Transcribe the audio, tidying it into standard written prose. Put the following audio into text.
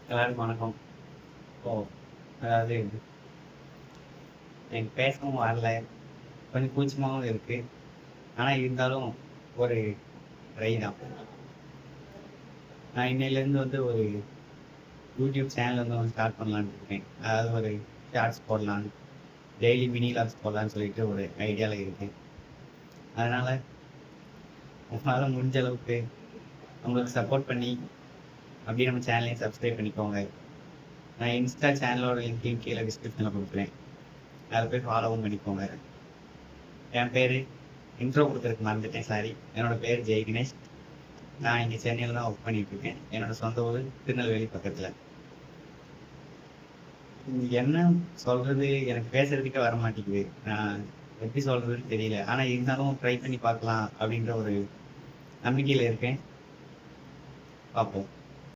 எல்லாருக்கும் வணக்கம். ஓ! அதாவது எனக்கு பேசவும் வரல. கொஞ்சம் கூச்சமாவும் இருக்கு. ஆனா இருந்தாலும் ஒரு ட்ரை தான். நான் இன்னையிலேருந்து ஒரு யூடியூப் சேனல் ஒண்ணு ஸ்டார்ட் பண்ணலான்னு இருக்கேன். அதாவது ஒரு ஷார்ட்ஸ் போடலான்னு, டெய்லி மினி வ்ளாக்ஸ் போடலான்னு சொல்லிட்டு ஒரு ஐடியால இருக்கேன். அதனால உங்களால முடிஞ்ச அளவுக்கு உங்களுக்கு சப்போர்ட் பண்ணி, அப்படியே நம்ம சேனலையும் சப்ஸ்கிரைப் பண்ணிக்கோங்க. நான் இன்ஸ்டா சேனலோட லிங்க்கையும் கீழ டிஸ்கிரிப்ஷன்ல குடுக்குறேன். அத போய் ஃபாலோவும் பண்ணிக்கோங்க. என் பேரு இன்ட்ரோ குடுக்கறதுக்கு மறந்துட்டேன் சாரி. என்னோட பேரு ஜெய் கணேஷ். நான் இங்க சென்னையில தான் ஒர்க் பண்ணிட்டு இருக்கேன். என்னோட சொந்த ஊரு திருநெல்வேலி பக்கத்துல. என்ன சொல்றது? எனக்கு பேசுறதுக்கே வர மாட்டேங்குது. நான் எப்படி சொல்றதுன்னு தெரியல. ஆனா இருந்தாலும் ட்ரை பண்ணி பார்க்கலாம் அப்படின்ற ஒரு நம்பிக்கையில இருக்கேன். பார்ப்போம்.